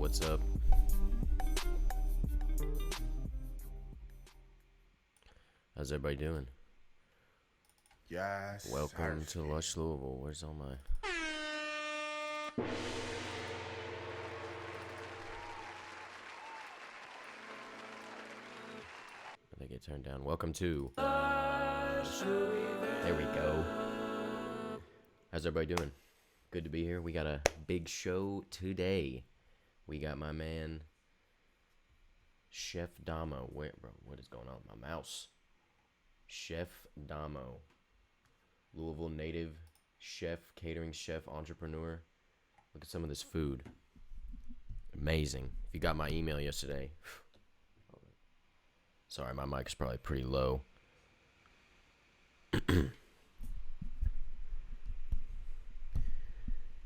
what's up? How's everybody doing? Yes. Welcome to Lush Louisville. Where's all my... I think it turned down. Welcome to... There we go. How's everybody doing? Good to be here. We got a big show today. We got my man, Chef Damo. Wait, bro, what is going on with my mouse? Chef Damo. Louisville native chef, catering chef, entrepreneur. Look at some of this food. Amazing. If you got my email yesterday. Sorry, my mic's probably pretty low.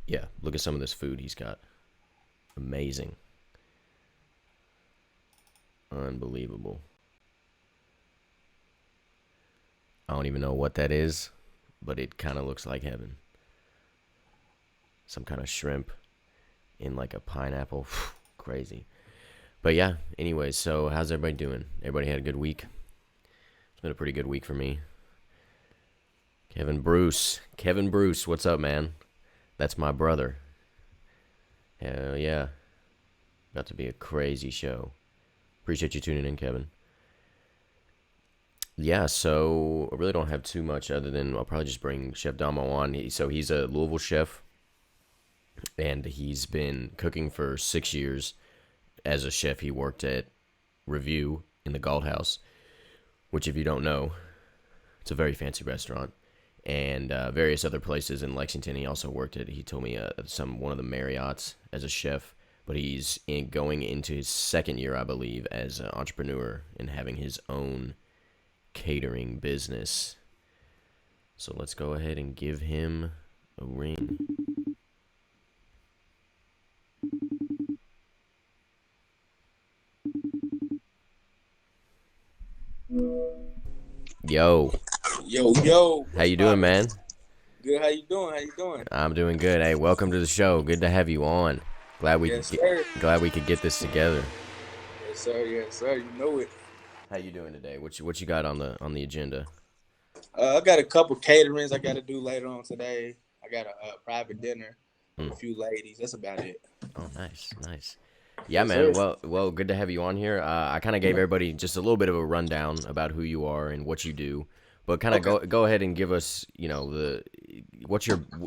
Yeah, look at some of this food he's got. Amazing. Unbelievable. I don't even know what that is, but it kind of looks like heaven. Some kind of shrimp in like a pineapple. Crazy. But yeah, anyways, so how's everybody doing? Everybody had a good week? It's been a pretty good week for me. Kevin Bruce, what's up, man? That's my brother. Hell yeah. About to be a crazy show. Appreciate you tuning in, Kevin. Yeah, so I really don't have too much other than I'll probably just bring Chef Damo on. He's a Louisville chef, and he's been cooking for 6 years. As a chef, he worked at REVUE in the Galt House, which if you don't know, it's a very fancy restaurant. And various other places in Lexington. He also worked at, he told me, one of the Marriotts as a chef. But he's going into his second year, I believe, as an entrepreneur and having his own catering business. So let's go ahead and give him a ring. Yo. Yo. How you doing, man? Good. How you doing? I'm doing good. Hey, welcome to the show. Good to have you on. Glad we could get this together. Yes, sir. You know it. How you doing today? What you got on the agenda? I got a couple caterings I got to do later on today. I got a private dinner with a few ladies. That's about it. Oh, nice. Yeah, man. Well, good to have you on here. I kind of gave everybody just a little bit of a rundown about who you are and what you do, but kind of go ahead and give us,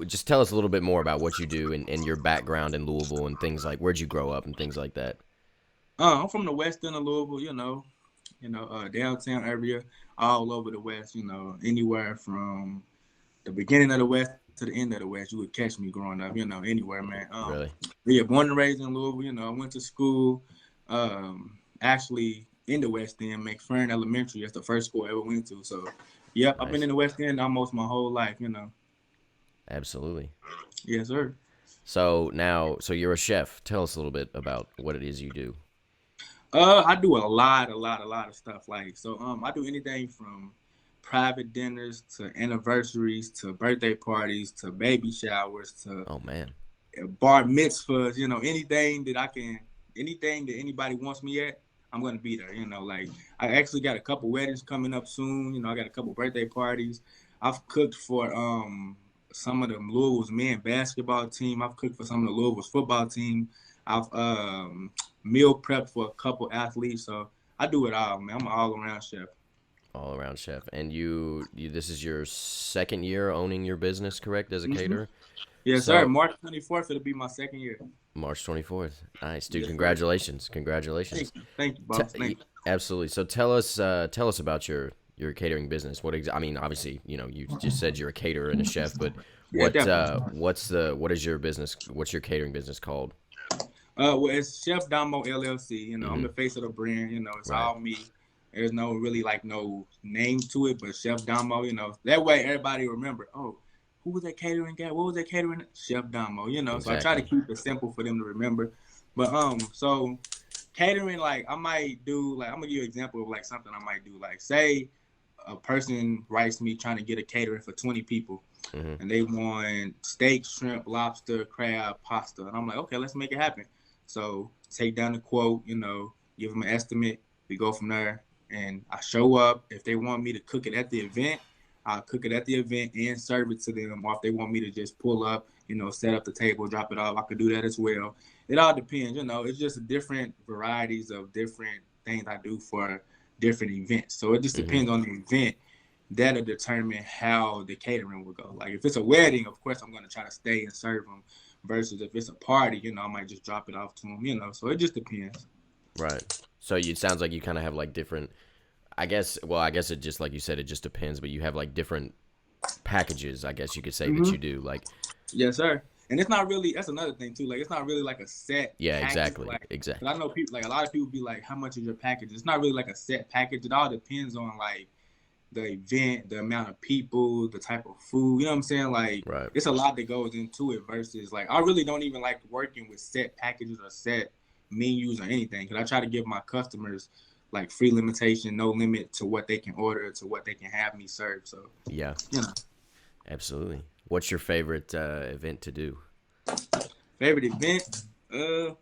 just tell us a little bit more about what you do and your background in Louisville and things like where'd you grow up and things like that. I'm from the west end of Louisville, downtown area, all over the west, anywhere from the beginning of the west to the end of the west. You would catch me growing up, anywhere, man. Really? Yeah, born and raised in Louisville. I went to school, actually in the West End, McFerrin Elementary. That's the first school I ever went to. So, yeah, nice. I've been in the West End almost my whole life, Absolutely. Yes, sir. So you're a chef. Tell us a little bit about what it is you do. I do a lot of stuff. I do anything from private dinners to anniversaries to birthday parties to baby showers to bar mitzvahs, anything that anybody wants me at, I'm gonna be there. I actually got a couple weddings coming up soon. I got a couple birthday parties. I've cooked for some of the Louisville's men basketball team. I've cooked for some of the Louisville's football team. I've meal prepped for a couple athletes. So I do it all, man. I'm an all-around chef. All-around chef. And you this is your second year owning your business, correct, as a caterer? Yes, sir. March 24th, it'll be my second year. March 24th. Nice, dude. Yes, Congratulations. Thank you, boss. Thank you. Absolutely. So tell us about your catering business. Obviously, you just said you're a caterer and a chef, but what is your business? What's your catering business called? Well, it's Chef Damo LLC. I'm the face of the brand. It's all me. There's no really no name to it, but Chef Damo. That way everybody remember. Oh, who was that catering guy? What was that catering? Chef Damo. Exactly. So I try to keep it simple for them to remember. But so catering, I might do I'm gonna give you an example of something I might do. Say a person writes me trying to get a catering for 20 people. And they want steak, shrimp, lobster, crab, pasta. And I'm like, okay, let's make it happen. So take down the quote, give them an estimate. We go from there, and I show up. If they want me to cook it at the event, I'll cook it at the event and serve it to them. Or if they want me to just pull up, set up the table, drop it off, I could do that as well. It all depends, It's just different varieties of different things I do for different events. So it just depends on the event. That'll determine how the catering will go. Like if it's a wedding, of course I'm gonna try to stay and serve them. Versus if it's a party, I might just drop it off to them. So it just depends. Right. So it sounds like you kind of have like different. I guess it just like you said, it just depends. But you have like different packages, I guess you could say that you do. Like. Yes, sir. And it's not really. That's another thing too. Like it's not really like a set. Yeah, package. exactly. Like, exactly. I know people like a lot of people be like, "How much is your package?" It's not really like a set package. It all depends on like the event, the amount of people, the type of food. You know what I'm saying? Like, right. It's a lot that goes into it. Versus like, I really don't even like working with set packages or set menus or anything. Because I try to give my customers like free limitation, no limit to what they can order, to what they can have me serve. So yeah, absolutely. What's your favorite event to do? Favorite event?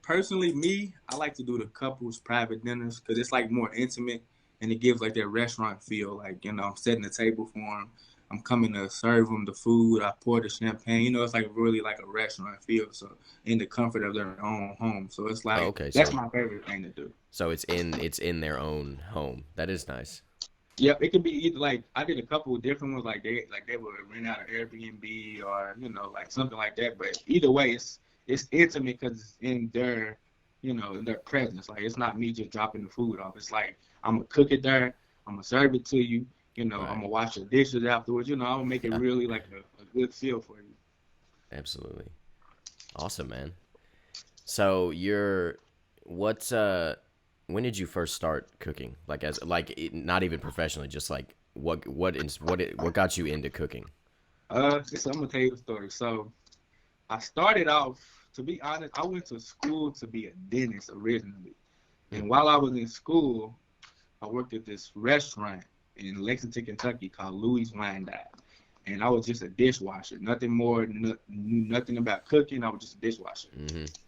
Personally, me, I like to do the couples private dinners because it's like more intimate and it gives like that restaurant feel. Like, I'm setting the table for them. I'm coming to serve them the food. I pour the champagne. It's like really like a restaurant feel. So in the comfort of their own home. So it's like, that's my favorite thing to do. So it's in their own home. That is nice. Yep, it could be either like I did a couple of different ones, like they would rent out an Airbnb or like something like that. But either way, it's intimate because it's in their in their presence. Like it's not me just dropping the food off. It's like I'm gonna cook it there. I'm gonna serve it to you. Right. I'm gonna wash the dishes afterwards. I'm gonna make it really like a good feel for you. Absolutely, awesome, man. So when did you first start cooking? Like not even professionally, just like what got you into cooking? So I'm gonna tell you the story. So I started off, to be honest, I went to school to be a dentist originally, and while I was in school, I worked at this restaurant in Lexington, Kentucky called Louis Wine Dive, and I was just a dishwasher. Nothing more, knew nothing about cooking. I was just a dishwasher,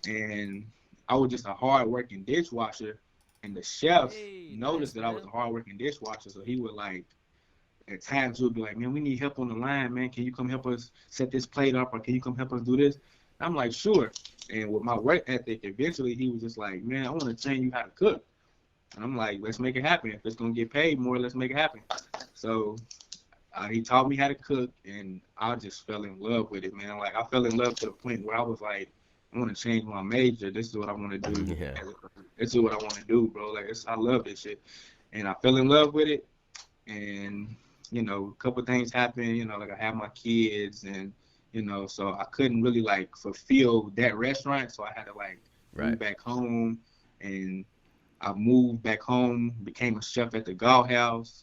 and I was just a hard-working dishwasher. And the chef noticed that I was a hard-working dishwasher, so he would like, at times he would be like, "Man, we need help on the line, man. Can you come help us set this plate up, or can you come help us do this?" I'm like, "Sure." And with my work ethic, eventually he was just like, "Man, I want to train you how to cook." And I'm like, "Let's make it happen. If it's gonna get paid more, let's make it happen." So he taught me how to cook, and I just fell in love with it, man. Like I fell in love to the point where I was like, I want to change my major. This is what I want to do. Yeah. This is what I want to do, bro. Like I love this shit, and I fell in love with it. And a couple things happened. Like I had my kids, and so I couldn't really like fulfill that restaurant. So I had to like move back home, and I moved back home, became a chef at the Gall House.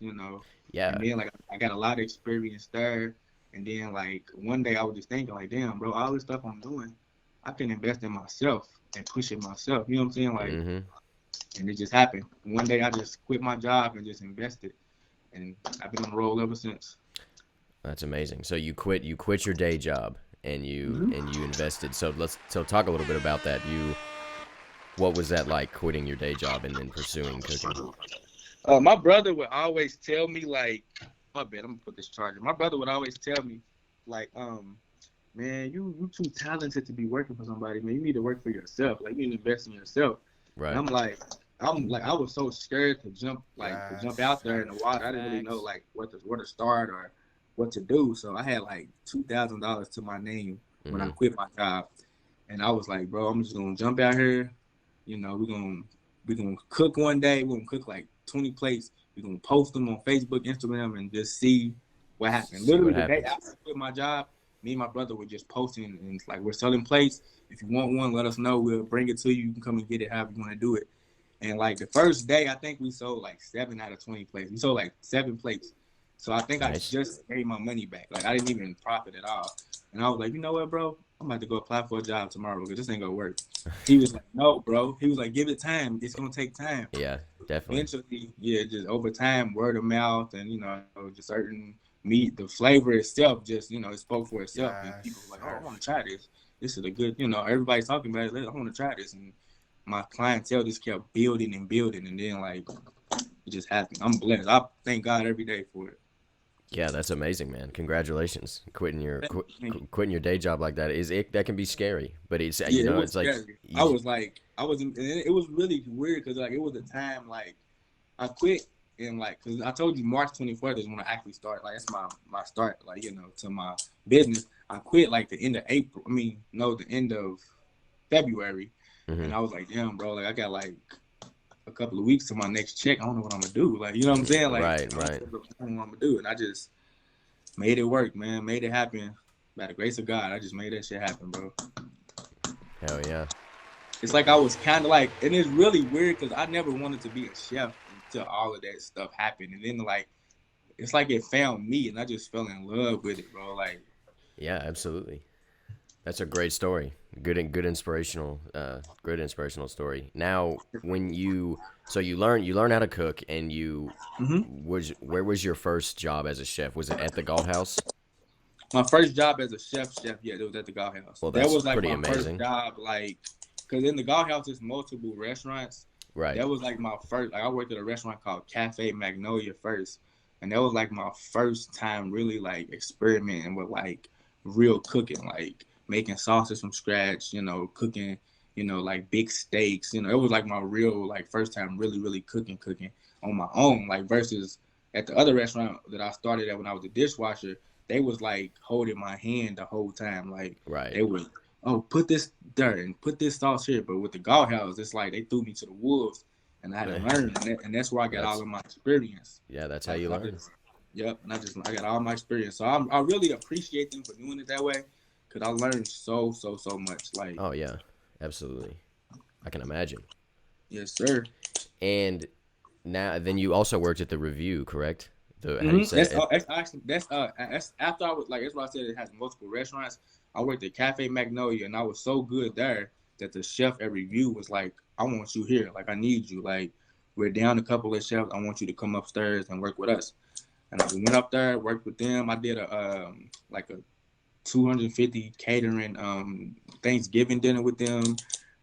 Yeah. And then like I got a lot of experience there. And then like one day I was just thinking like, damn, bro, all this stuff I'm doing, I can invest in myself and push it myself. You know what I'm saying? Like, and it just happened. One day I just quit my job and just invested, and I've been on the roll ever since. That's amazing. So you quit your day job and you invested. So talk a little bit about that. What was that like, quitting your day job and then pursuing cooking? My brother would always tell me like, my bad, I'm gonna put this charger. My brother would always tell me like, man, you too talented to be working for somebody, man. You need to work for yourself. Like you need to invest in yourself. Right. And I'm like, I was so scared to jump out there in the water. I didn't really know like where to start or what to do. So I had like $2,000 to my name when I quit my job, and I was like, bro, I'm just gonna jump out here. We're gonna cook one day. We're gonna cook like 20 plates. We're gonna post them on Facebook, Instagram, and just see what happens. Literally the day after I quit my job, me and my brother were just posting, and it's like, we're selling plates. If you want one, let us know. We'll bring it to you. You can come and get it however you want to do it. And like the first day, I think we sold like 7 out of 20 plates. We sold like 7 plates. So I think I just gave my money back. Like I didn't even profit at all. And I was like, you know what, bro? I'm about to go apply for a job tomorrow because this ain't gonna work. He was like, no, bro. He was like, give it time. It's gonna take time. Yeah, definitely. Eventually, just over time, word of mouth, and just certain meat, the flavor itself, just it spoke for itself. And people were like, oh, I want to try this. This is a good, everybody's talking about it. I want to try this, and my clientele just kept building and building, and then like it just happened. I'm blessed. I thank God every day for it. Yeah, that's amazing, man. Congratulations. Quitting your day job like that can be scary, but it's Yeah, it was it's like scary. It was really weird because like it was a time like I quit and like because I told you March 24th is when I actually start. Like that's my start. Like to my business. I quit like the end of April. I mean, no, the end of February, mm-hmm. and I was like, damn, bro, like I got like a couple of weeks to my next check. I don't know what I'm gonna do. Like, you know what I'm saying? Like, right. I don't know what I'm gonna do, and I just made it work, man. Made it happen. By the grace of God, I just made that shit happen, bro. Hell yeah. It's like I was kind of like, and it's really weird because I never wanted to be a chef until all of that stuff happened, and then like, it's like it found me, and I just fell in love with it, bro. Like, yeah, absolutely. That's a great story. Good inspirational story. Now, when you learn how to cook, and where was your first job as a chef? Was it at the Galt House? My first job as a chef, yeah, it was at the Galt House. Well, That that's was like pretty my amazing. first job, like, because in the Galt House there's multiple restaurants. Right. That was like my first. Like I worked at a restaurant called Cafe Magnolia first, and that was like my first time really like experimenting with like real cooking, like making sauces from scratch. Cooking. Like big steaks. It was like my real like first time really cooking on my own. Like versus at the other restaurant that I started at when I was a dishwasher, they was like holding my hand the whole time. Like right. They would, oh, put this there and put this sauce here. But with the Galt House, it's like they threw me to the wolves, and I had to learn, and that's where I got all of my experience. Yeah, that's how you learn. Yep, and I got all my experience. So I really appreciate them for doing it that way, because I learned so much. Like, oh yeah, absolutely, I can imagine. Yes, sir. And then you also worked at the REVUE, correct? That's after I was like, that's why I said it has multiple restaurants. I worked at Cafe Magnolia, and I was so good there that the chef at REVUE was like, I want you here. Like, I need you. Like, we're down a couple of chefs. I want you to come upstairs and work with us. And I went up there, worked with them. I did a 250 catering Thanksgiving dinner with them.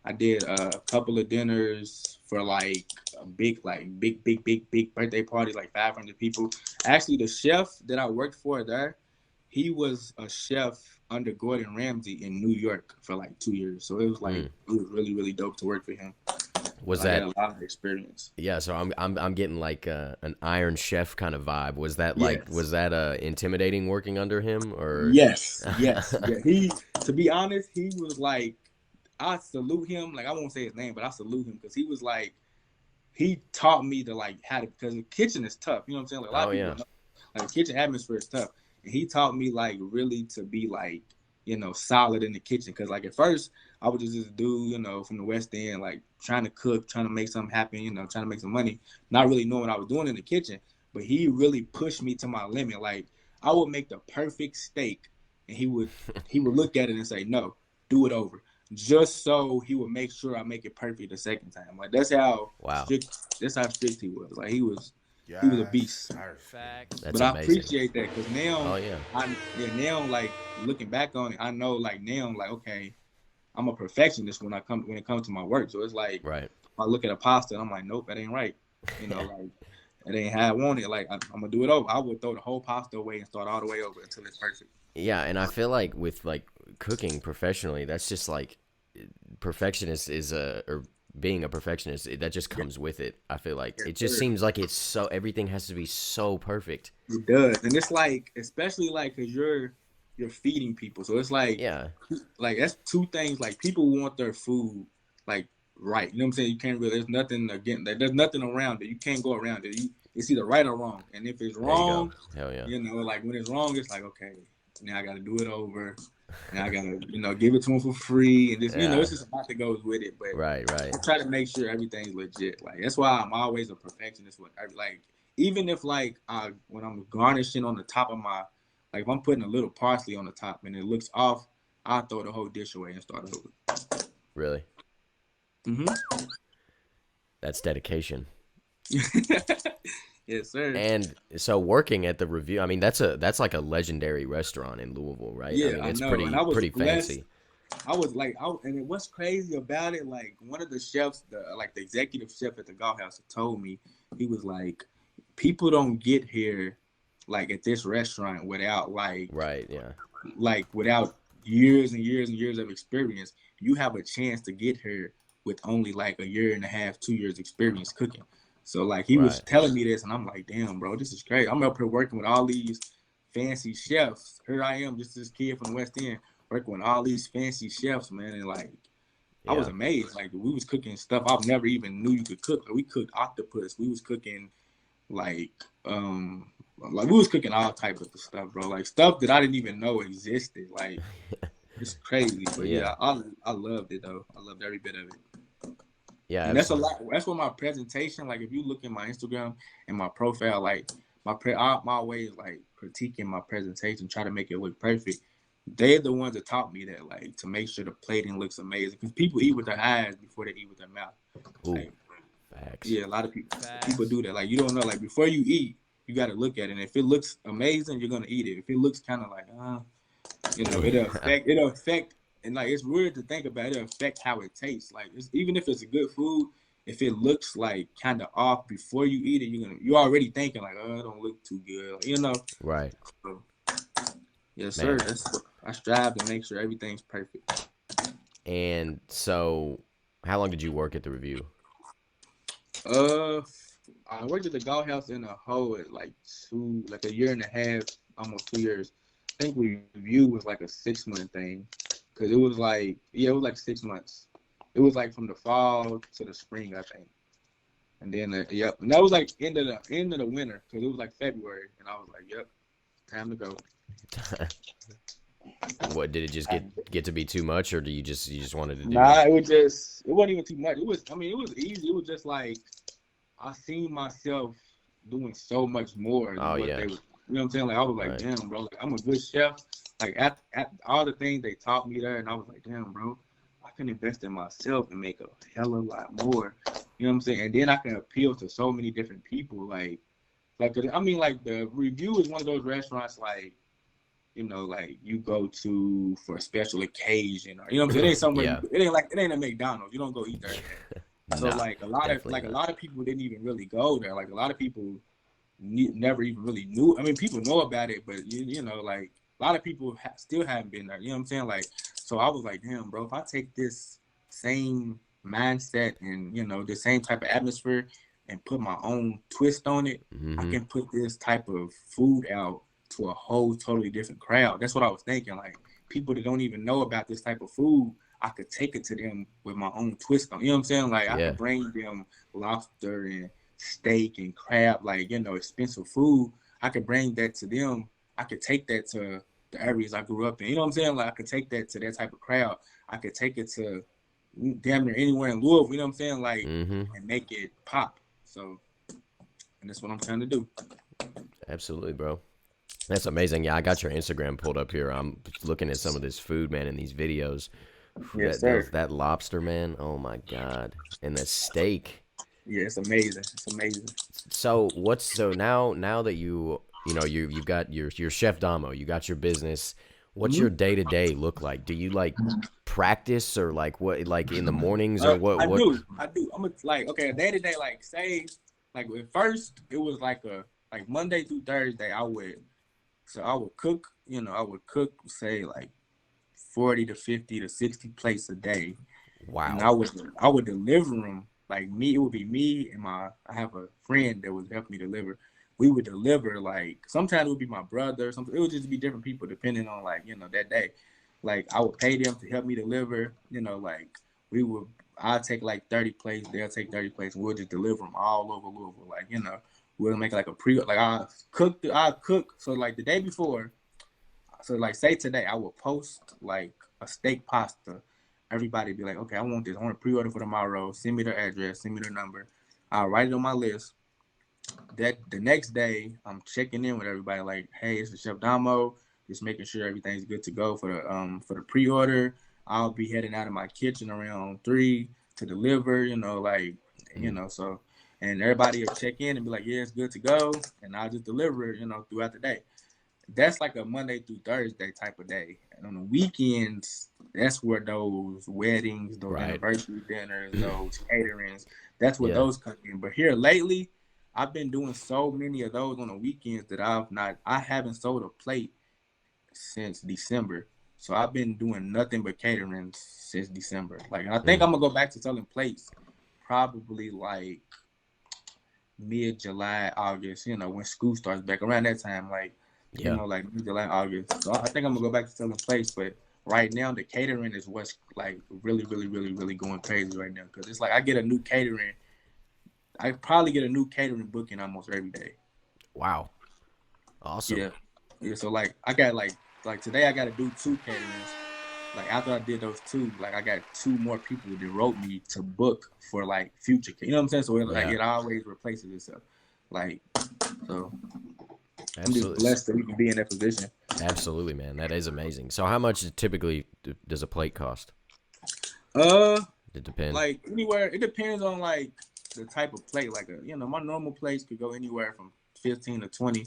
I did a couple of dinners for like a big birthday parties, like 500 people. Actually, the chef that I worked for there, he was a chef under Gordon Ramsay in New York for like 2 years. So it was like it was really dope to work for him. Was that I had a lot of experience? Yeah, so I'm getting like an Iron Chef kind of vibe. Was that like intimidating working under him, or? Yes. Yeah. He, to be honest, he was like, I salute him. Like, I won't say his name, but I salute him because he was like, he taught me to like how to, because the kitchen is tough. You know what I'm saying? Like, a lot of people know, like, the kitchen atmosphere is tough, and he taught me like really to be like, solid in the kitchen. Because like at first I was just this dude, from the West End, like trying to cook, trying to make something happen, trying to make some money, not really knowing what I was doing in the kitchen. But he really pushed me to my limit. Like, I would make the perfect steak, and he would look at it and say, no, do it over. Just so he would make sure I make it perfect the second time. Like, that's how strict he was. Like, he was a beast. That's but amazing. I appreciate that, because now, now like looking back on it, I know like now, like, okay, I'm a perfectionist when it comes to my work. So it's like, I look at a pasta and I'm like, nope, that ain't right. Like, it ain't how I want it. Like, I'm gonna do it over. I would throw the whole pasta away and start all the way over until it's perfect. Yeah, and I feel like with like cooking professionally, that's just like perfectionist or being a perfectionist, that just comes with it. I feel like it just seems like it's so, everything has to be so perfect. It does, and it's like, especially like, cause you're feeding people, so it's like, like that's two things. Like, people want their food like right. You know what I'm saying? You can't really. There's nothing there's nothing around it. You can't go around it. It's either right or wrong, and if it's wrong, hell yeah. Like when it's wrong, it's like, okay, now I got to do it over. And I gotta, give it to them for free, and just, it's just a lot that goes with it. But right. I try to make sure everything's legit. Like, that's why I'm always a perfectionist. Like, even if like when I'm garnishing on the top of my, like if I'm putting a little parsley on the top and it looks off, I throw the whole dish away and start over. Really? Mm-hmm. That's dedication. Yes, sir. And so working at the REVUE, I mean, that's like a legendary restaurant in Louisville, right? Yeah, I mean, it's pretty fancy. I was like, and what's crazy about it, like one of the chefs, the executive chef at the Golf House told me, he was like, people don't get here like at this restaurant without right, yeah, without years and years and years of experience. You have a chance to get here with only like a year and a half, 2 years experience cooking. So like he was right, telling me this, and I'm like, damn, bro, this is crazy. I'm up here working with all these fancy chefs. Here I am, just this kid from the West End, working with all these fancy chefs, man, and like I was yeah, amazed. Like we was cooking stuff I've never even knew you could cook. Like, we cooked octopus. We was cooking like like we was cooking all types of stuff, bro. Like stuff that I didn't even know existed. Like it's crazy, but yeah, yeah, I loved it though. I loved every bit of it. yeah, And that's a lot. That's what my presentation. Like if you look at my Instagram and my profile, like my way is like critiquing my presentation, try to make it look perfect. They're the ones that taught me that, like, to make sure the plating looks amazing. Because people eat with their eyes before they eat with their mouth. ooh, Like, facts, yeah, a lot of people do that. Like, you don't know. Like, before you eat, you got to look at it. And if it looks amazing, you're gonna eat it. If it looks kind of like, it'll affect. And like, it's weird to think about. It'll affect how it tastes. Like, even if it's a good food, if it looks like kind of off before you eat it, you're already thinking like, oh, it don't look too good. Like, right, So, yes, sir. man. I strive to make sure everything's perfect. And so, how long did you work at the Review? Uh, I worked at the Golf House in a whole at like a year and a half, almost 2 years. I think Review was like a 6 month thing, cause it was like it was like 6 months. It was like from the fall to the spring, I think. And then and that was like end of the winter, cause it was like February, and I was like, yep, time to go. What did it just get to be too much, or do you just wanted to do? Nah, it wasn't even too much. It was easy. It was just like I seen myself doing so much more than what they were. You know what I'm saying? Like I was like, damn, bro, like I'm a good chef. Like at all the things they taught me there, and I was like, damn, bro, I can invest in myself and make a hell of a lot more. You know what I'm saying? And then I can appeal to so many different people. Like like the Review is one of those restaurants like, like you go to for a special occasion, or what I'm saying? It ain't somewhere. It ain't a McDonald's. You don't go eat there. So Nah, like a lot of people didn't even really go there. Like a lot of people never even really knew. I mean, people know about it, but like a lot of people still haven't been there. You know what I'm saying? Like, so I was like, damn, bro, if I take this same mindset and the same type of atmosphere and put my own twist on it, I can put this type of food out to a whole totally different crowd. That's what I was thinking. Like people that don't even know about this type of food, I could take it to them with my own twist on. You know what I'm saying? Like I could bring them lobster and steak and crab, like expensive food. I could bring that to them. I could take that to the areas I grew up in. You know what I'm saying? Like I could take that to that type of crowd. I could take it to damn near anywhere in Louisville. You know what I'm saying? Like and make it pop. So, and that's what I'm trying to do. Absolutely, bro. That's amazing. Yeah, I got your Instagram pulled up here. I'm looking at some of this food, man, in these videos. Yes, sir. That lobster, man. Oh my God. And the steak. Yeah, it's amazing. It's amazing. So now that you've got your Chef Damo, you got your business. What's your day to day look like? Do you like practice or like what, like in the mornings or what? I do. I'm like, okay, day to day, like say, like at first it was like Monday through Thursday I would cook, I would cook, say like 40 to 50 to 60 plates a day. Wow. And I would deliver them. Like me, it would be me and I have a friend that would help me deliver. We would deliver, like sometimes it would be my brother, something. It would just be different people depending on like, that day. Like I would pay them to help me deliver, like I'd take like 30 plates, they'll take 30 plates, and we'll just deliver them all over Louisville. Like, we'll make like I cook. So like the day before, so like say today, I would post like a steak pasta. Everybody be like, okay, I want this. I want to pre-order for tomorrow. Send me their address. Send me their number. I'll write it on my list. That the next day, I'm checking in with everybody. Like, hey, it's the Chef Damo. Just making sure everything's good to go for the pre-order. I'll be heading out of my kitchen around 3 to deliver. So, and everybody will check in and be like, yeah, it's good to go, and I'll just deliver it. Throughout the day. that's like a Monday through Thursday type of day. And on the weekends, that's where those weddings, those anniversary dinners, those caterings, that's where those come in. But here lately, I've been doing so many of those on the weekends that I haven't sold a plate since December. So I've been doing nothing but catering since December. Like, and I think I'm gonna go back to selling plates probably like mid-July, August, when school starts back around that time, like, like mid-July, August. So I think I'm gonna go back to selling plates, but right now the catering is what's like really, really, really, really going crazy right now. Cause it's like I probably get a new catering booking almost every day. Wow. Awesome. Yeah. So like I got like today I got to do 2 caterings. Like after I did those 2, like I got 2 more people that wrote me to book for like future. You know what I'm saying? So it always replaces itself. Like, so I'm just blessed that we can be in that position. Absolutely, man. That is amazing. So how much typically does a plate cost? It depends. Like anywhere, it depends on like the type of plate. Like my normal plates could go anywhere from 15 to 20.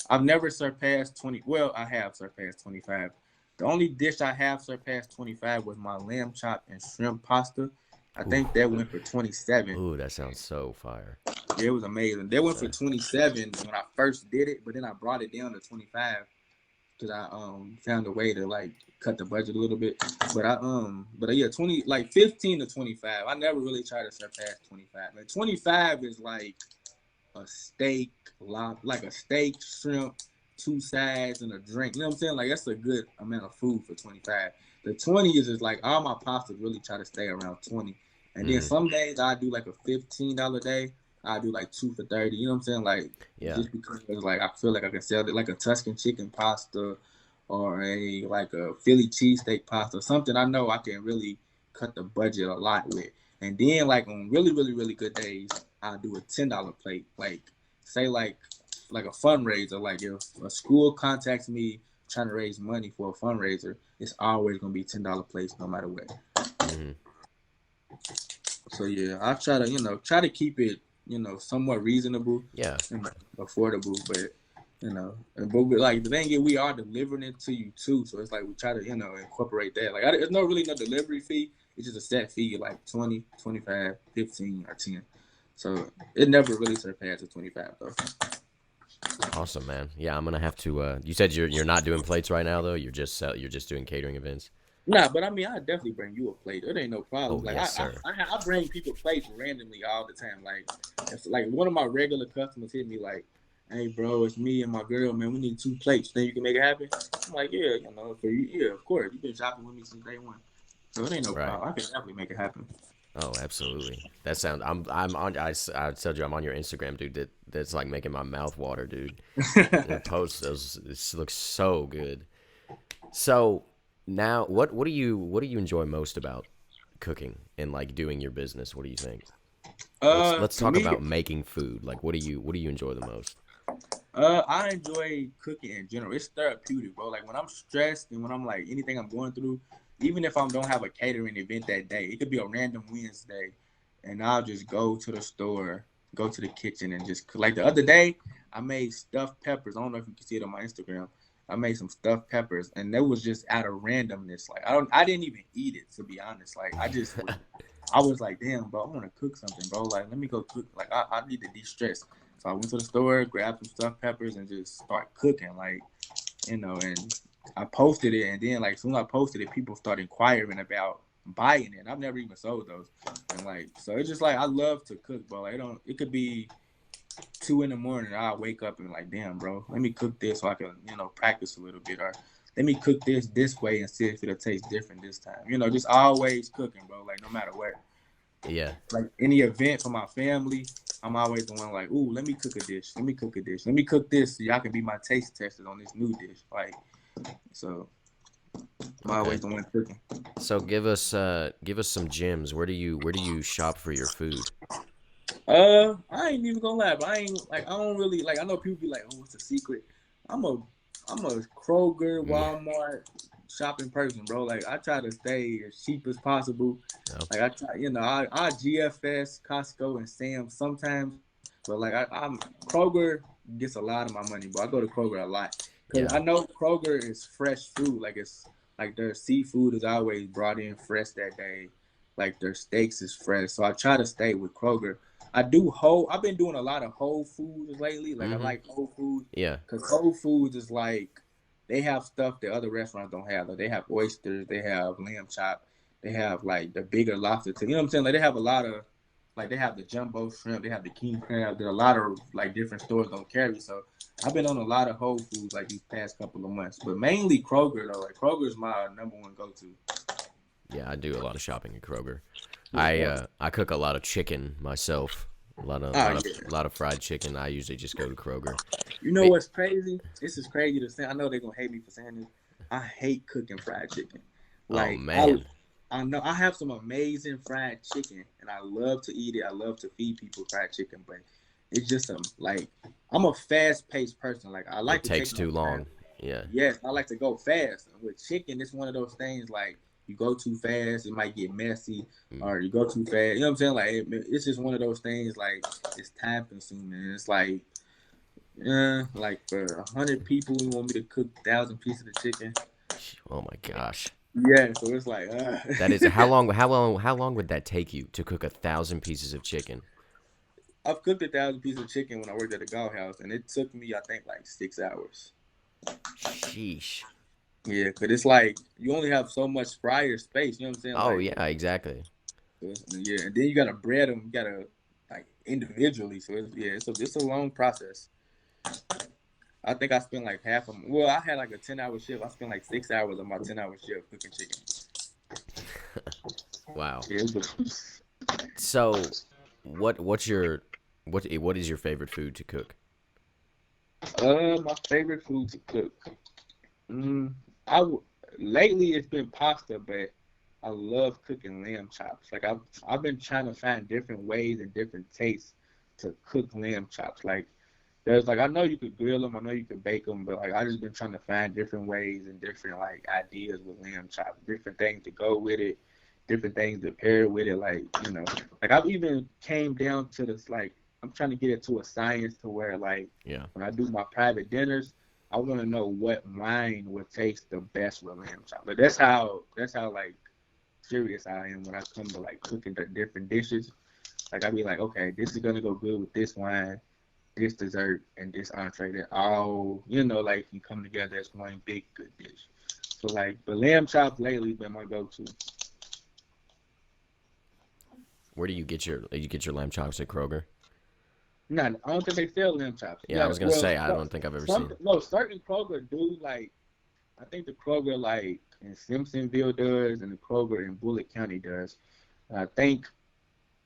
I've never surpassed 20. Well, I have surpassed 25. The only dish I have surpassed 25 was my lamb chop and shrimp pasta. I think that went for 27. Ooh, that sounds so fire. Yeah, it was amazing. That went for 27 when I first did it, but then I brought it down to 25 because I found a way to like cut the budget a little bit. But yeah, 20 like 15 to 25. I never really try to surpass 25. Like 25 is like a steak, like a steak, shrimp, 2 sides, and a drink. You know what I'm saying? Like that's a good amount of food for 25. The 20 is just like all my pastas really try to stay around 20. And then some days I do like a $15 day. I do like 2 for 30. You know what I'm saying? Like just because like I feel like I can sell it like a Tuscan chicken pasta or a Philly cheesesteak pasta, something I know I can really cut the budget a lot with. And then like on really, really, really good days, I'll do a $10 plate. Like say like a fundraiser. Like if a school contacts me trying to raise money for a fundraiser, it's always gonna be $10 plates no matter what. So yeah, I try to keep it, somewhat reasonable, and affordable, but but like the thing is, we are delivering it to you too, so it's like we try to incorporate that. Like there's no delivery fee; it's just a set fee, like 20, 25, 15, or 10. So it never really surpasses 25 though. Awesome, man. Yeah, I'm gonna have to. You said you're not doing plates right now though. You're just doing catering events. Nah, but I mean, I definitely bring you a plate. It ain't no problem. Oh, like yes, sir. I bring people plates randomly all the time. Like if like one of my regular customers hit me like, "Hey, bro, it's me and my girl, man. We need 2 plates. Then you can make it happen." I'm like, "Yeah, for you, yeah, of course. You've been shopping with me since day one, so it ain't no problem. I can definitely make it happen." Oh, absolutely. That sounds. I'm on. I told you I'm on your Instagram, dude. That's like making my mouth water, dude. Your posts, this looks so good. So now, what do you enjoy most about cooking and like doing your business? What do you think? Let's talk about making food. Like, what do you enjoy the most? I enjoy cooking in general. It's therapeutic, bro. Like when I'm stressed and when I'm like anything I'm going through, even if I don't have a catering event that day, it could be a random Wednesday, and I'll just go to the store, go to the kitchen, and just like the other day, I made stuffed peppers. I don't know if you can see it on my Instagram. I made some stuffed peppers, and that was just out of randomness. Like I didn't even eat it, to be honest. Like I was like, damn, bro, I want to cook something, bro. Like let me go cook. Like I need to de-stress. So I went to the store, grabbed some stuffed peppers, and just start cooking. Like and I posted it, and then like as soon as I posted it, people started inquiring about buying it. I've never even sold those, and like so it's just like I love to cook, bro. Like it could be 2 a.m. I'll wake up and like, damn, bro, let me cook this so I can practice a little bit, or let me cook this way and see if it'll taste different this time. Just always cooking, bro. Like no matter what. Yeah. Like any event for my family, I'm always the one like, ooh, let me cook a dish. Let me cook a dish. Let me cook this so y'all can be my taste testers on this new dish. Like. So I'm always the one cooking. So give us some gems. Where do you shop for your food? I ain't even gonna lie, but I don't really like. I know people be like, "Oh, what's the secret?" I'm a Kroger, Walmart shopping person, bro. Like I try to stay as cheap as possible. Yep. Like I try, I GFS, Costco, and Sam's sometimes, but like I'm Kroger gets a lot of my money, but I go to Kroger a lot. Cause I know Kroger is fresh food. Like it's like their seafood is always brought in fresh that day. Like their steaks is fresh. So I try to stay with Kroger. I've been doing a lot of Whole Foods lately. Like I like Whole Foods. Yeah. Cause Whole Foods is like they have stuff that other restaurants don't have. Like they have oysters, they have lamb chop, they have like the bigger lobster. You know what I'm saying? Like they have a lot of like they have the jumbo shrimp, they have the king crab. There are a lot of like different stores don't carry. So I've been on a lot of Whole Foods like these past couple of months, but mainly Kroger though. Like Kroger's my number one go-to. Yeah, I do a lot of shopping at Kroger. I cook a lot of chicken myself. A lot of fried chicken. I usually just go to Kroger. You know what's crazy? This is crazy to say. I know they're gonna hate me for saying this. I hate cooking fried chicken. Like, oh man. I know I have some amazing fried chicken, and I love to eat it. I love to feed people fried chicken, but it's just like I'm a fast-paced person. Like I like it takes too long. Yeah. Yes, I like to go fast. With chicken, it's one of those things like you go too fast, it might get messy, or you go too fast. You know what I'm saying? Like it's just one of those things. Like it's time consuming. It's like for 100 people, you want me to cook 1,000 pieces of chicken? Oh my gosh. Yeah, so it's like that is how long would that take you to cook 1,000 pieces of chicken? I've cooked 1,000 pieces of chicken when I worked at the Gall House, and it took me, I think, like 6 hours. Sheesh. Yeah, because it's like you only have so much fryer space. You know what I'm saying? Oh, like, yeah, exactly. Yeah, and then you gotta bread them. You gotta like individually. So it's a long process. I think I spent like half of. Well, I had like a 10-hour shift. I spent like 6 hours on my 10-hour shift cooking chicken. Wow. Yeah, so, what is your favorite food to cook? My favorite food to cook. Lately it's been pasta, but I love cooking lamb chops. Like I've been trying to find different ways and different tastes to cook lamb chops. Like there's like I know you could grill them, I know you could bake them, but like I just been trying to find different ways and different like ideas with lamb chops, different things to go with it, different things to pair with it. Like like I've even came down to this like I'm trying to get it to a science to where like when I do my private dinners, I want to know what wine would taste the best with lamb chop. But that's how like serious I am when I come to like cooking the different dishes. Like I be like, okay, this is gonna go good with this wine, this dessert, and this entree. That all like you come together as one big good dish. So like, the lamb chop lately been my go-to. Where do you get your lamb chops at Kroger? No, I don't think they sell lamb chops. Yeah, I was gonna say I don't think I've ever seen. No, certain Kroger do like. I think the Kroger like in Simpsonville does, and the Kroger in Bullitt County does. And I think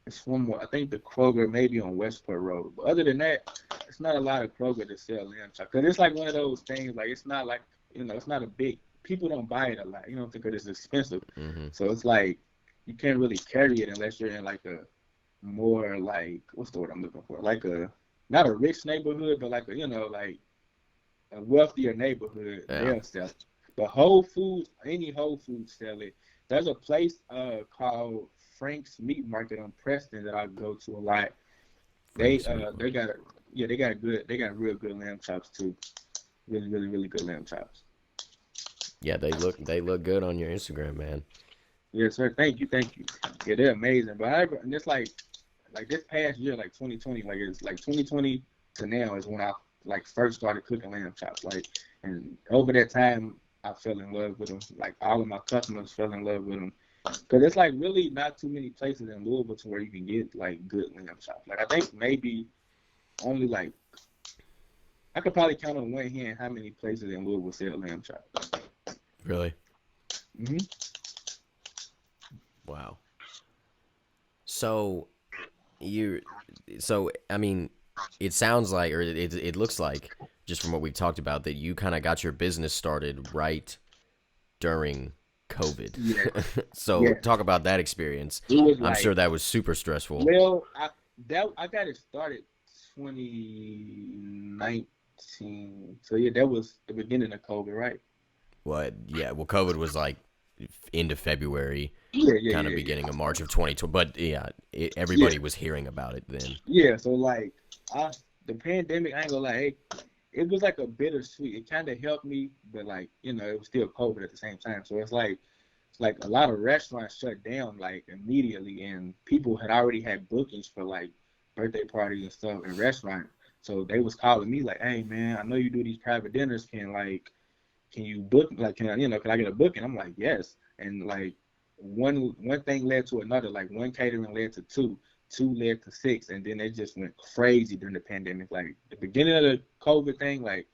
it's one more. I think the Kroger maybe on Westport Road. But other than that, it's not a lot of Kroger that sell lamb chops. Cause it's like one of those things. Like it's not like it's not a big. People don't buy it a lot. You know, because it's expensive. Mm-hmm. So it's like you can't really carry it unless you're in like a more like what's the word I'm looking for? Like not a rich neighborhood, but like like a wealthier neighborhood. Yeah. They'll sell it. The Whole Foods, any Whole Foods sell it. There's a place called Frank's Meat Market on Preston that I go to a lot. They got real good lamb chops too. Really, really, really good lamb chops. Yeah, they look good on your Instagram, man. Yes, sir. Thank you. Yeah, they're amazing. But and it's like this past year, like 2020, like it's like 2020 to now is when I like first started cooking lamb chops. Like, and over that time, I fell in love with them. Like all of my customers fell in love with them. Cause it's like really not too many places in Louisville to where you can get like good lamb chops. Like I think maybe only like I could probably count on one hand how many places in Louisville sell lamb chops. Really? Mhm. Wow. So I mean, it sounds like, or it looks like, just from what we've talked about, that you kind of got your business started right during COVID. Yeah. So talk about that experience. I'm sure that was super stressful. Well, I got it started 2019. So yeah, that was the beginning of COVID, right? What? Yeah. Well, COVID was like end of February, kind of beginning of March of 2020. But yeah, everybody was hearing about it then. Yeah. So like, the pandemic, I ain't gonna lie, it was like a bittersweet. It kind of helped me, but like, you know, it was still COVID at the same time. So it's like a lot of restaurants shut down like immediately, and people had already had bookings for like birthday parties and stuff in restaurants. So they was calling me like, "Hey man, I know you do these private dinners. Can you book? Like, can I get a booking?" I'm like, "Yes." And like one thing led to another. Like one catering led to two, two led to six, and then it just went crazy during the pandemic. Like the beginning of the COVID thing, like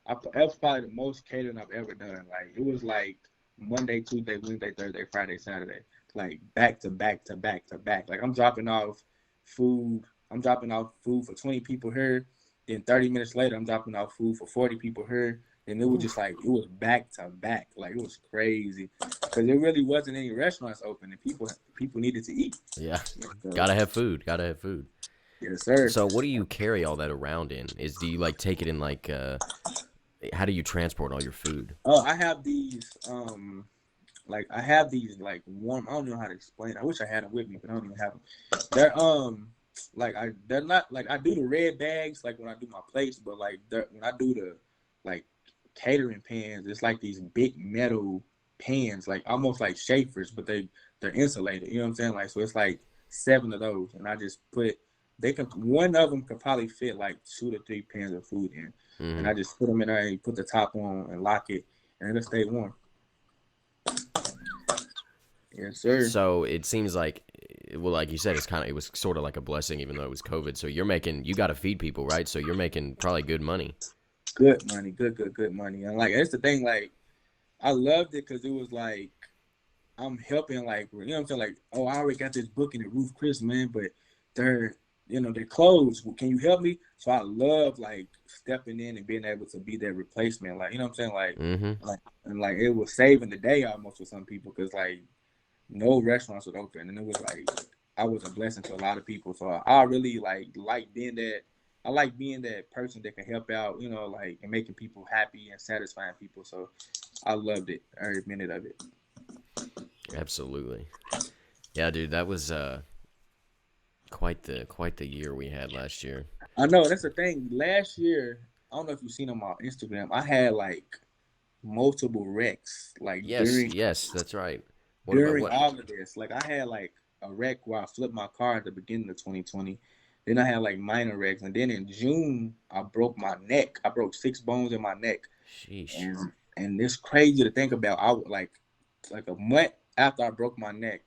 that was probably the most catering I've ever done. Like it was like Monday, Tuesday, Wednesday, Thursday, Friday, Saturday, like back to back to back to back. Like I'm dropping off food. I'm dropping off food for 20 people here. Then 30 minutes later, I'm dropping off food for 40 people here. And it was just like, it was back to back. Like it was crazy because there really wasn't any restaurants open, and people needed to eat. Yeah, So, gotta have food. Gotta have food. yes, sir. So what do you carry all that around in? Do you like take it in like how do you transport all your food? Oh, I have these I have these like warm. I don't know how to explain. I wish I had them with me, but I don't even have them. They're not like I do the red bags like when I do my plates, but like when I do the like catering pans, it's like these big metal pans, like almost like Schaefer's, but they're insulated. You know what I'm saying? Like so, it's like 7 of those, and I just one of them could probably fit like 2 to 3 pans of food in, and I just put them in there and put the top on and lock it, and it'll stay warm. Yes, sir. So it seems like, well, like you said, it was sort of like a blessing, even though it was COVID. So you got to feed people, right? So you're making probably good money. Good money, good money. And like that's the thing, like I loved it because it was like I'm helping, like, you know what I'm saying, like, oh, I already got this booking at Roof Chris, man, but they're closed. Can you help me? So I love like stepping in and being able to be that replacement, like, you know what I'm saying, like it was saving the day almost for some people because like no restaurants would open, and it was like I was a blessing to a lot of people. So I really like being that. I like being that person that can help out, like, and making people happy and satisfying people. So I loved it, every minute of it. Absolutely. Yeah, dude, that was quite the year we had last year. I know, that's the thing. Last year, I don't know if you've seen on my Instagram, I had like multiple wrecks. Like yes, that's right. During all of this, like I had like a wreck where I flipped my car at the beginning of 2020. Then I had like minor wrecks, and then in June I broke my neck. I broke 6 bones in my neck. Sheesh. And it's crazy to think about. I would like a month after I broke my neck,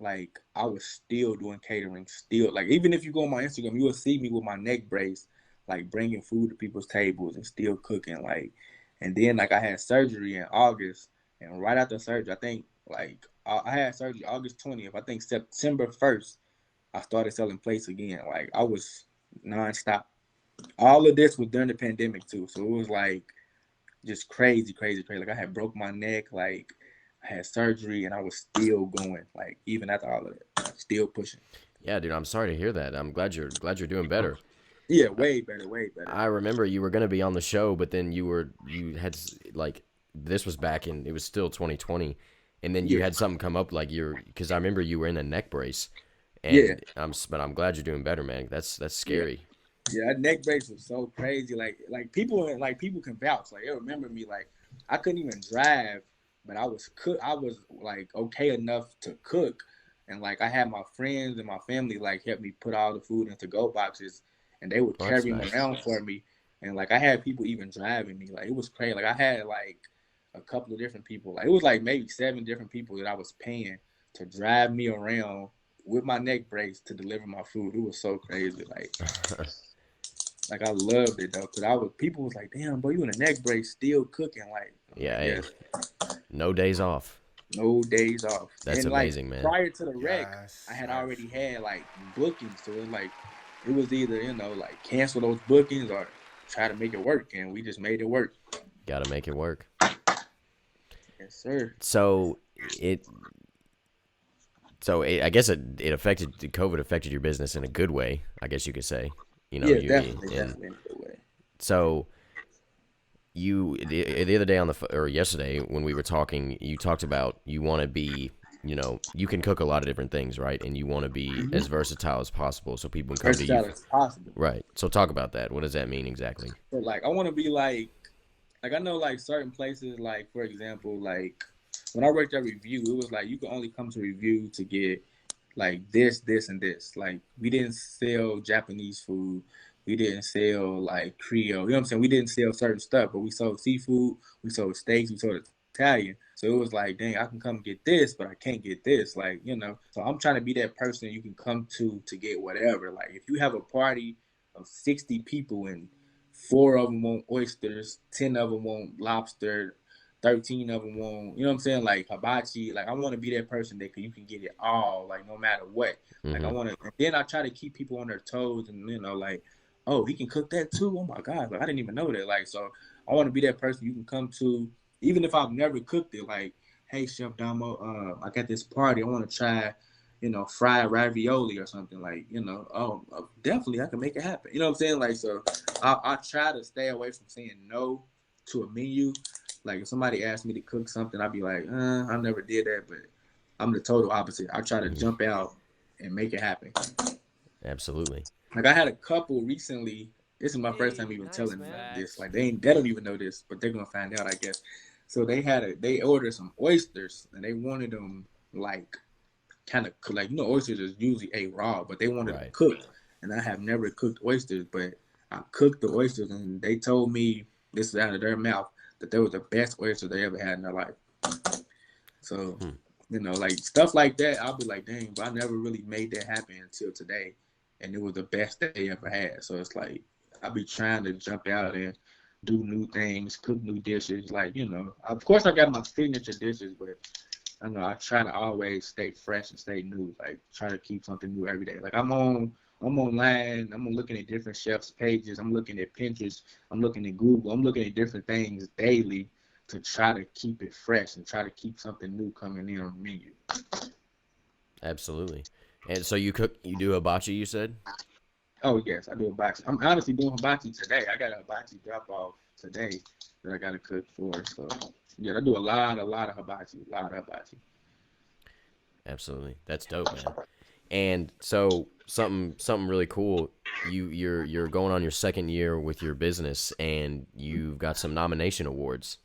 like I was still doing catering. Still, like, even if you go on my Instagram, you will see me with my neck brace, like bringing food to people's tables and still cooking. Like, and then like I had surgery in August, and right after surgery, I think like I had surgery August 20th. I think September 1st. I started selling plates again. Like I was nonstop. All of this was during the pandemic too. So it was like just crazy. Like I had broke my neck, like I had surgery, and I was still going. Like even after all of it, like, still pushing. Yeah, dude, I'm sorry to hear that. I'm glad you're doing better. Yeah, way better. I remember you were gonna be on the show, but then you had like this was it was still 2020, and then you had something come up like because I remember you were in a neck brace. And but I'm glad you're doing better, man. That's scary. Yeah, that neck brace was so crazy. Like people can vouch. Like they remember me. Like I couldn't even drive, but I was like okay enough to cook, and like I had my friends and my family like help me put all the food into go boxes, and they would carry them around for me. And like I had people even driving me. Like it was crazy. Like I had like a couple of different people. Like it was like maybe 7 different people that I was paying to drive me around with my neck brace to deliver my food. It was so crazy. Like I loved it though, because people was like, damn, boy, you in a neck brace still cooking. Like, yeah. No days off. No days off. That's amazing, man. Prior to the wreck, I had already had like bookings, so it was either like cancel those bookings or try to make it work, and we just made it work. Gotta make it work. Yes, sir. So I guess COVID affected your business in a good way, I guess you could say. Definitely in a good way. So the other day or yesterday when we were talking, you talked about you want to be you know, you can cook a lot of different things, right? And you want to be as versatile as possible so people can come to you. Versatile as possible. Right. So talk about that. What does that mean exactly? So like I want to be like I know like certain places, like for example, like when I worked at REVUE, it was like you could only come to REVUE to get like this, and this. Like we didn't sell Japanese food. We didn't sell like Creole. You know what I'm saying? We didn't sell certain stuff, but we sold seafood, we sold steaks, we sold Italian. So it was like, dang, I can come get this, but I can't get this. Like, you know. So I'm trying to be that person you can come to get whatever. Like if you have a party of 60 people and 4 of them want oysters, 10 of them want lobster, 13 of them want, you know what I'm saying, like hibachi. Like I want to be that person that you can get it all, like no matter what. Like I want to. And then I try to keep people on their toes, and you know, like, oh, he can cook that too. Oh my God, like I didn't even know that. Like so, I want to be that person you can come to, even if I've never cooked it. Like, hey, Chef Damo, I got this party. I want to try, you know, fried ravioli or something, like, you know, definitely I can make it happen. You know what I'm saying? Like, so I try to stay away from saying no to a menu. Like if somebody asked me to cook something, I'd be like, I never did that, but I'm the total opposite. I try to jump out and make it happen. Absolutely. Like I had a couple recently. This is my first time even telling them this. Like they don't even know this, but they're gonna find out, I guess. So they ordered some oysters and they wanted them like kind of like, you know, oysters is usually raw, but they wanted them cooked. And I have never cooked oysters, but I cooked the oysters and they told me, this is out of their mouth, that they were the best oysters they ever had in their life. So, you know, like stuff like that, I'll be like, dang, but I never really made that happen until today. And it was the best they ever had. So it's like, I'll be trying to jump out and do new things, cook new dishes. Like, you know, of course I got my signature dishes, but I know I try to always stay fresh and stay new. Like try to keep something new every day. Like I'm online. I'm looking at different chefs' pages. I'm looking at Pinterest. I'm looking at Google. I'm looking at different things daily to try to keep it fresh and try to keep something new coming in on the menu. Absolutely. And so you do hibachi, you said? Oh yes, I do hibachi. I'm honestly doing hibachi today. I got a hibachi drop off today that I got to cook for. So yeah, I do a lot of hibachi, Absolutely, that's dope, man. And so something really cool. You're going on your second year with your business, and you've got some nomination awards.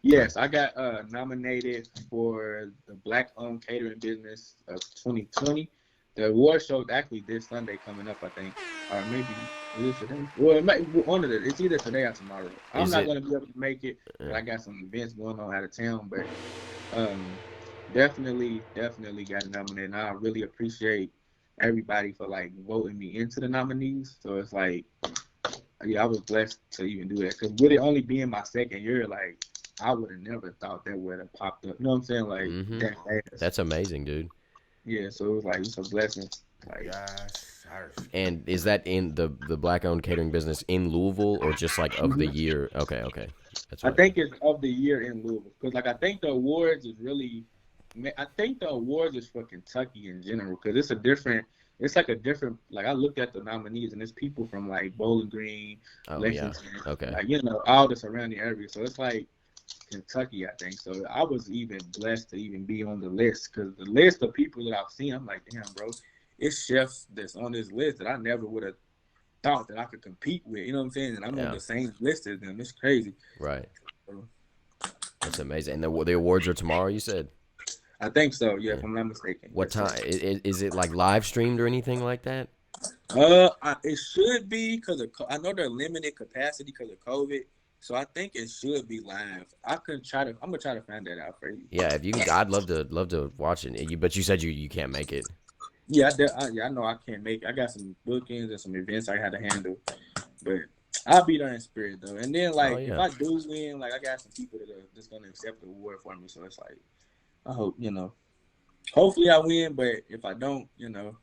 Yes, I got nominated for the Black-owned catering business of 2020. The award show is actually this Sunday coming up, I think, or maybe is it today? Well, it might be one of it. It's either today or tomorrow. I'm not going to be able to make it, but I got some events going on out of town. But definitely got nominated. And I really appreciate everybody for like voting me into the nominees. So it's like, yeah, I was blessed to even do that, because with it only being my second year, like I would have never thought that would have popped up. You know what I'm saying? Like that fast. That's amazing, dude. Yeah, so it was like, it's a blessing. Like, and is that in the Black-owned catering business in Louisville, or just like of the year? Okay. That's I think it's of the year in Louisville, because like I think the awards is for Kentucky in general, because it's like a different, like I looked at the nominees and it's people from like Bowling Green, Lexington, like, you know, all the surrounding areas. So it's like Kentucky, I think. So I was even blessed to even be on the list, because the list of people that I've seen, I'm like, damn, bro, it's chefs that's on this list that I never would have thought that I could compete with. You know what I'm saying? And I'm on the same list as them. It's crazy. Right. So, that's amazing. And the awards are tomorrow, you said? I think so. Yeah, if I'm not mistaken. What time? Is it like live streamed or anything like that? It should be, because I know they're limited capacity because of COVID. So I think it should be live. I'm gonna try to find that out for you. Yeah, if you can, I'd love to watch it. But you said you can't make it. Yeah, I know I can't make it. I got some bookings and some events I had to handle, but I'll be there in spirit though. And then like if I do win, like I got some people that are just gonna accept the award for me. So it's like, I hope, you know, hopefully I win. But if I don't, you know,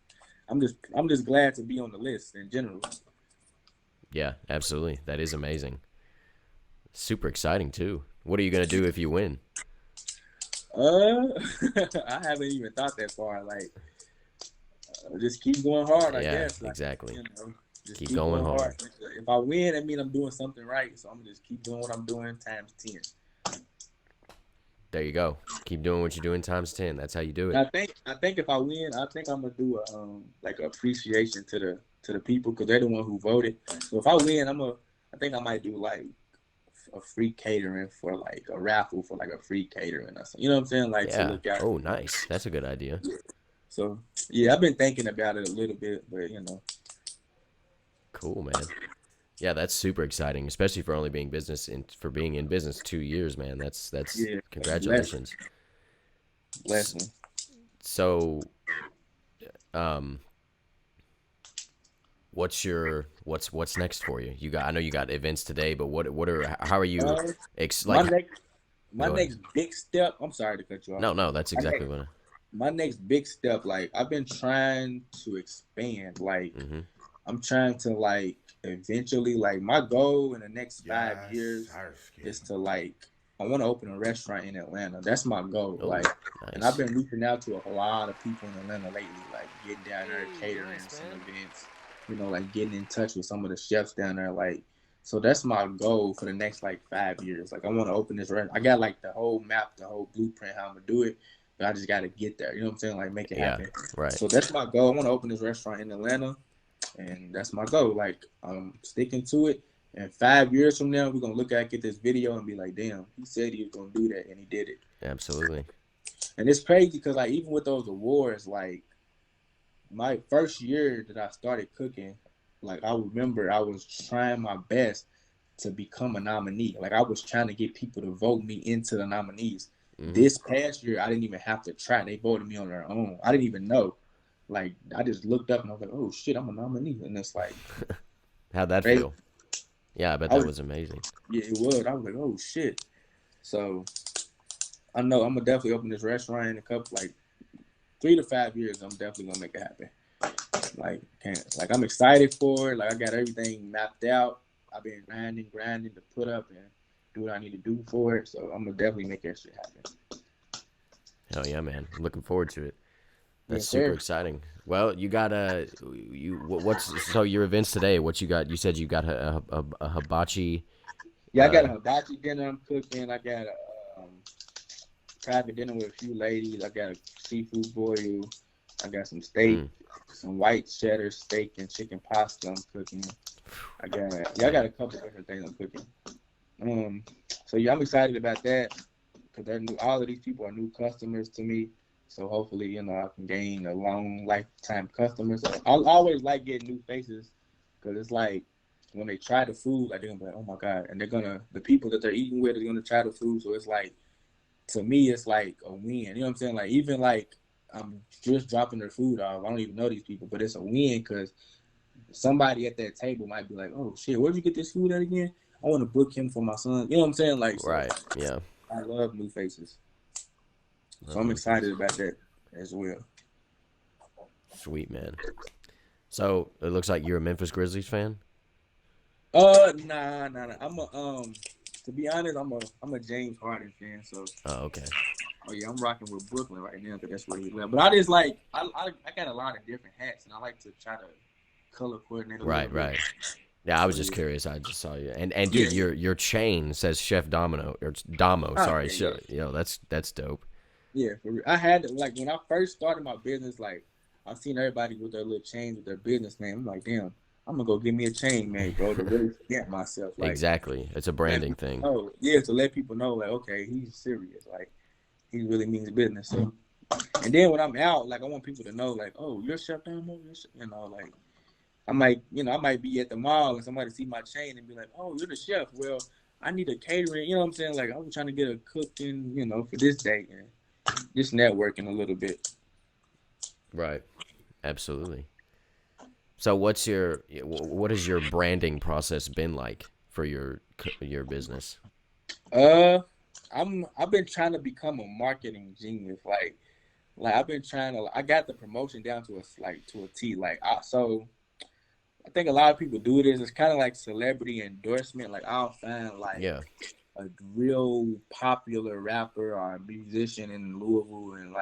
I'm just glad to be on the list in general. Yeah, absolutely. That is amazing. Super exciting too. What are you gonna do if you win? I haven't even thought that far. Like, just keep going hard. I guess. Like, exactly. You know, just keep going hard. If I win, that means I'm doing something right. So I'm gonna just keep doing what I'm doing times 10. There you go. Keep doing what you're doing times 10. That's how you do it. I think if I win, I think I'm gonna do a like appreciation to the people because they're the one who voted. So if I win, I think I might do like a free catering for like a raffle for like a free catering or something. You know what I'm saying? Like to Yeah. look out. Oh, nice. That's a good idea. So yeah, I've been thinking about it a little bit, but Cool, man. Yeah, that's super exciting, especially for only being for being in business 2 years, man. That's yeah, congratulations. blessing. So, um, what's next for you? I know you got events today, but how are you? Like, My next big step. I'm sorry to cut you off. No, that's exactly what. My next big step, like I've been trying to expand. Like I'm trying to like eventually, like my goal in the next 5 years is to like I want to open a restaurant in Atlanta. That's my goal. Oh, like, nice. And I've been reaching out to a lot of people in Atlanta lately, like getting down there, catering some events. Like getting in touch with some of the chefs down there, like. So that's my goal for the next like 5 years. Like I want to open this restaurant. I got like the whole map, the whole blueprint how I'm gonna do it, but I just got to get there. You know what I'm saying? Like make it happen. Right. So that's my goal. I want to open this restaurant in Atlanta, and that's my goal. Like I'm sticking to it. And 5 years from now, we're gonna get this video and be like, damn, he said he was gonna do that, and he did it. Absolutely. And it's crazy because like even with those awards, like my first year that I started cooking. Like I remember I was trying my best to become a nominee. Like I was trying to get people to vote me into the nominees. This past year, I didn't even have to try. They voted me on their own. I didn't even know. Like I just looked up and I was like, oh shit, I'm a nominee. And it's like, how'd that feel? Yeah, I bet that was amazing. Yeah, it was. I was like, oh shit. So I know I'm gonna definitely open this restaurant in a couple, like 3 to 5 years. I'm definitely gonna make it happen. Like I'm excited for it. Like I got everything mapped out. I've been grinding to put up and do what I need to do for it. So I'm gonna definitely make that shit happen. Hell yeah, man! I'm looking forward to it. That's super exciting. Well, you got so your events today? What you got? You said you got a hibachi. Yeah, I got a hibachi dinner I'm cooking. I got a private dinner with a few ladies. I got a seafood boil. I got some steak. Some white cheddar steak and chicken pasta I'm cooking. I got a couple different things I'm cooking. So yeah, I'm excited about that because all of these people are new customers to me. So hopefully, I can gain a long lifetime customers. So I always like getting new faces because it's like when they try the food, like they're gonna be like, oh my god, and the people that they're eating with are gonna try the food. So it's like, to me, it's like a win. You know what I'm saying? Like even like. I'm just dropping their food off. I don't even know these people, but it's a win because somebody at that table might be like, "Oh shit, where'd you get this food at again? I want to book him for my son." You know what I'm saying? Like, right? Yeah. I love new faces, so I'm excited about that as well. Sweet, man. So it looks like you're a Memphis Grizzlies fan. Nah. To be honest, I'm a James Harden fan. So. Oh, okay. Oh yeah, I'm rocking with Brooklyn right now because that's where he left. But I just like I got a lot of different hats, and I like to try to color coordinate. Right. Yeah, I was just curious. I just saw you, and dude, your chain says Chef Damo or Damo. Sorry, that's dope. Yeah, I had to, like when I first started my business, like I've seen everybody with their little chains with their business name. I'm like, damn, I'm gonna go get me a chain, man, bro, to really get myself. Like, exactly, it's a branding thing. Oh yeah, to let people know, like, okay, he's serious, like. He really means business. So, and then when I'm out, like I want people to know, like, oh, you're Chef Damo, like I might be at the mall and somebody see my chain and be like, oh, you're the chef. Well, I need a catering. You know what I'm saying? Like I'm trying to get a cooking, for this day and just networking a little bit. Right. Absolutely. So what has your branding process been like for your business? I've been trying to become a marketing genius. Like I've been trying to. I got the promotion down to a T. So I think a lot of people do this. It's kind of like celebrity endorsement. Like I'll find a real popular rapper or a musician in Louisville and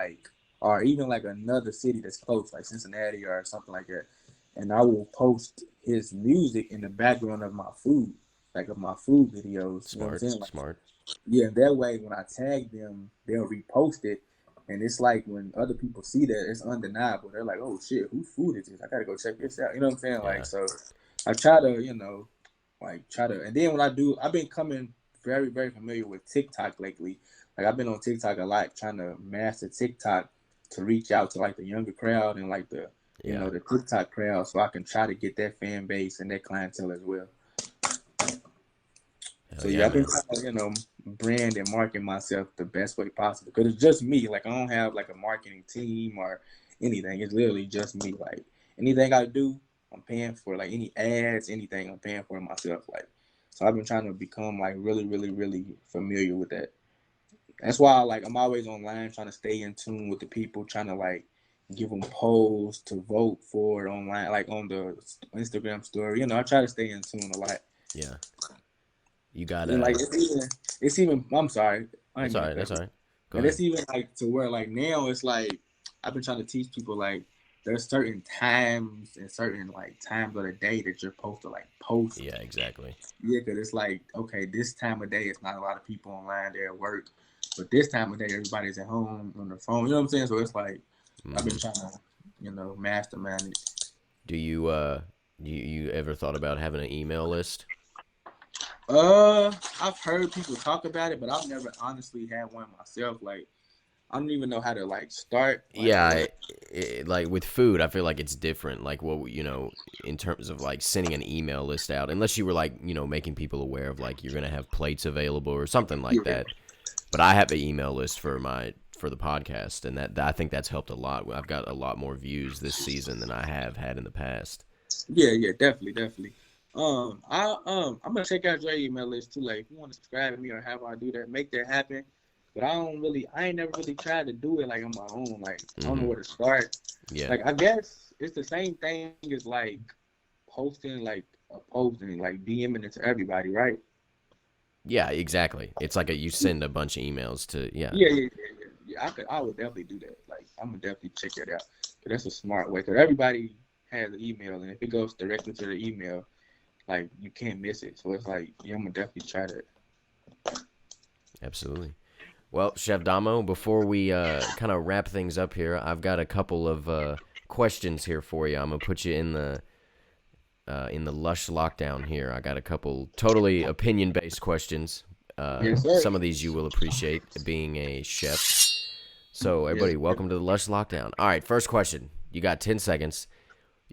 or even like another city that's close, like Cincinnati or something like that. And I will post his music in the background of my food. like of my food videos. You know what I'm Smart, saying? Like, smart. yeah, that way when I tag them, they'll repost it. And it's like when other people see that, it's undeniable. They're like, "Oh shit, whose food is this? I gotta go check this out." You know what I'm saying? Yeah. Like, so I try to, and then when I do, I've been coming very, very familiar with TikTok lately. Like I've been on TikTok a lot, trying to master TikTok to reach out to like the younger crowd and like the, the TikTok crowd, so I can try to get that fan base and that clientele as well. So yeah, I've been trying to, brand and market myself the best way possible because it's just me. Like I don't have like a marketing team or anything. It's literally just me. Like anything I do, I'm paying for. Like any ads, anything, I'm paying for myself. Like so, I've been trying to become like really, really, really familiar with that. That's why like I'm always online trying to stay in tune with the people, trying to like give them polls to vote for online, like on the Instagram story. I try to stay in tune a lot. Yeah. You got like it's even. I'm sorry. That's all right. That's all right. Go and ahead. it's even like to where like now it's like I've been trying to teach people like there's certain times and certain like times of the day that you're supposed to like post. Yeah, exactly. Yeah, because it's like okay, this time of day it's not a lot of people online. They're at work, but this time of day everybody's at home on their phone. You know what I'm saying? So it's like I've been trying to mastermind it. Do you you ever thought about having an email list? I've heard people talk about it, but I've never honestly had one myself. Like, I don't even know how to like start. Like, yeah, like with food, I feel like it's different. Like what in terms of like sending an email list out, unless you were like making people aware of like you're gonna have plates available or something like that. But I have an email list for the podcast, and that I think that's helped a lot. I've got a lot more views this season than I have had in the past. Yeah, definitely. I'm gonna check out your email list too. Like, if you want to subscribe to me or how I do that, make that happen. But I ain't never really tried to do it like on my own. Like, I don't know where to start. Yeah. Like, I guess it's the same thing as like posting like a post and like DMing it to everybody, right? Yeah, exactly. It's like you send a bunch of emails to Yeah. I would definitely do that. Like, I'm gonna definitely check it out. But that's a smart way. Cause everybody has an email, and if it goes directly to the email, like you can't miss it. So it's like, yeah, I'm gonna definitely try that. Absolutely. Well, Chef Damo, before we kind of wrap things up here, I've got a couple of questions here for you. I'm gonna put you in the Lush lockdown here. I got a couple totally opinion-based questions. Yes, sir. Some of these you will appreciate being a chef. So, everybody, welcome to the Lush lockdown. All right, first question. You got 10 seconds.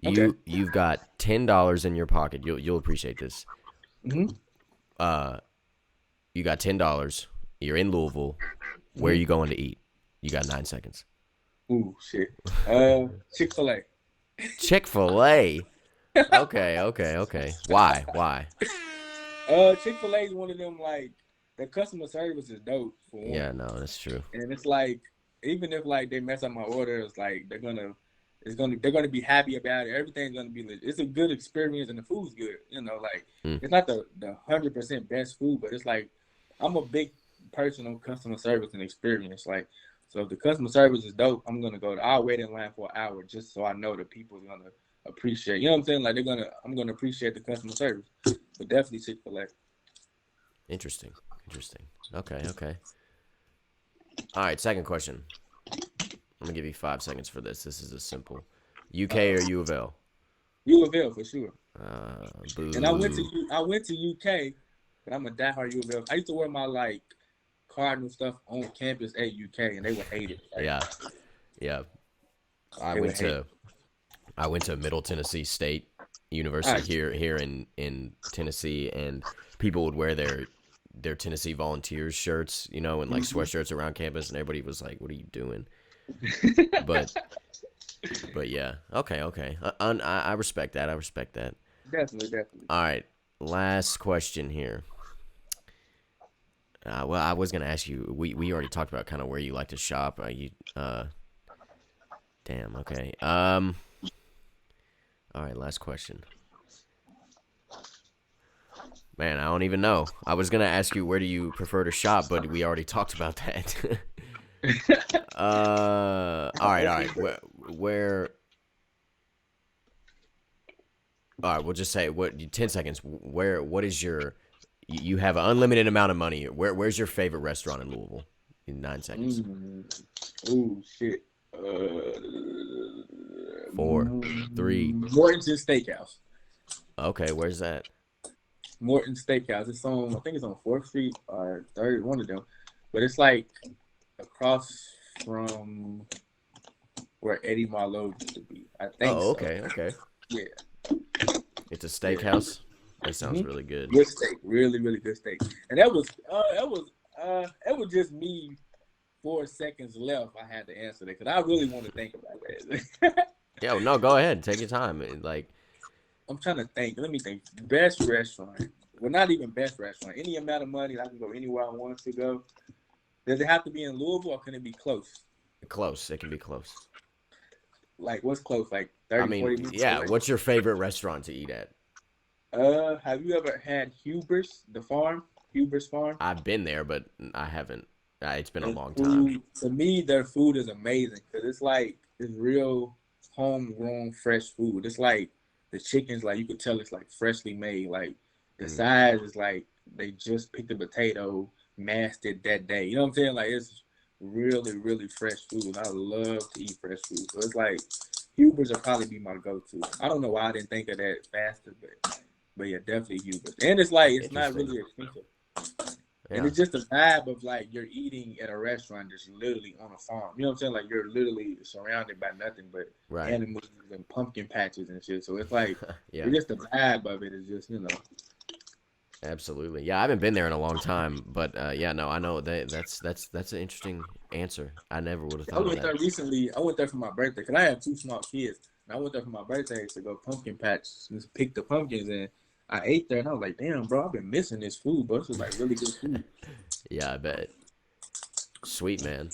You've got $10 in your pocket. You'll appreciate this. Mm-hmm. You got $10. You're in Louisville. Where are you going to eat? You got 9 seconds. Ooh, shit. Chick-fil-A. Chick-fil-A. Okay. Why? Chick-fil-A is one of them, like, the customer service is dope for one. Yeah, no, that's true. And it's like, even if like they mess up my order, it's like they're gonna be happy about it. Everything's gonna be it's a good experience and the food's good. It's not the 100% best food, but it's like I'm a big person on customer service and experience. Like, so if the customer service is dope, I'll wait in line for an hour just so I know that people are gonna appreciate. You know what I'm saying? Like I'm gonna appreciate the customer service. But definitely Chick-fil-A. Interesting. Okay. All right, second question. I'm gonna give you 5 seconds for this. This is a simple. UK or U of L? U of L for sure. Boo. And I went to UK, but I'm a diehard U of L. I used to wear my like Cardinal stuff on campus at UK, and they would hate it. Like, yeah. I went to Middle Tennessee State University here in Tennessee, and people would wear their Tennessee Volunteers shirts, and like sweatshirts around campus, and everybody was like, "What are you doing?" but yeah, okay. I respect that. Definitely. All right, last question here. Well, I was gonna ask you. We already talked about kind of where you like to shop. Damn. Okay. All right. Last question. Man, I don't even know. I was gonna ask you where do you prefer to shop, but we already talked about that. All right. Where? All right, we'll just say 10 seconds. What is your You have an unlimited amount of money. Where's your favorite restaurant in Louisville? In 9 seconds. Oh shit. 4, 3. Morton's Steakhouse. Okay, where's that? Morton's Steakhouse. It's on, I think it's on 4th Street or 3rd, one of them. But it's like across from where Eddie Marlowe used to be. I think. Oh, okay, okay. Yeah. It's a steakhouse. That sounds really good. Good steak, really, really good steak. And it was just me. 4 seconds left. I had to answer that because I really want to think about that. Yeah, no, go ahead. Take your time. Like, I'm trying to think. Let me think. Best restaurant. Well, not even best restaurant. Any amount of money, I can go anywhere I want to go. Does it have to be in Louisville or can it be close? Close. It can be close. Like, what's close? Like 30, 40 minutes? Yeah. Away? What's your favorite restaurant to eat at? Have you ever had Huber's, the farm? Huber's Farm? I've been there, but I haven't. It's been a long time. To me, their food is amazing because it's real homegrown, fresh food. It's like the chicken's like you could tell it's like freshly made. Like the size is like they just picked the potato, mashed it that day. You know what I'm saying? Like it's really, really fresh food. I love to eat fresh food. So it's like Huber's will probably be my go-to. I don't know why I didn't think of that faster, but yeah, definitely Huber's. And it's like it's not really expensive. Yeah. And it's just a vibe of like you're eating at a restaurant that's literally on a farm. You know what I'm saying? Like you're literally surrounded by nothing but animals and pumpkin patches and shit. So it's like it's just the vibe of it is just, you know. Absolutely. Yeah, I haven't been there in a long time, but yeah, no, I know that's an interesting answer. I never would have thought of that. I went there recently. I went there for my birthday because I have 2 small kids. And I went there for my birthday to go pumpkin patch and pick the pumpkins and I ate there and I was like, damn, bro, I've been missing this food, bro. This is like really good food. Yeah, I bet. Sweet, man.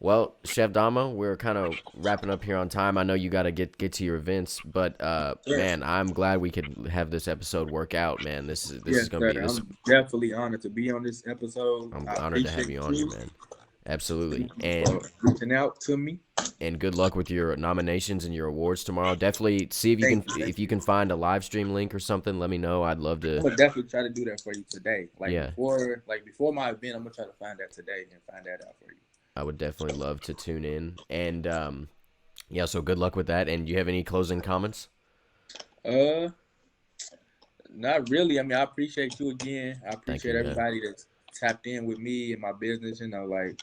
Well, Chef Damo, we're kind of wrapping up here on time. I know you got to get to your events, but man, I'm glad we could have this episode work out, man. This is going to be this. I'm definitely honored to be on this episode. I'm honored to have you on here, man. Absolutely. And reaching out to me. And good luck with your nominations and your awards tomorrow. Definitely see if you can find a live stream link or something. Let me know. I'd love to. I'm gonna definitely try to do that for you today. Before my event, I'm gonna try to find that today and find that out for you. I would definitely love to tune in. And yeah, so good luck with that. And do you have any closing comments? Not really. I mean, I appreciate you again. I appreciate everybody that's tapped in with me and my business. You know, like.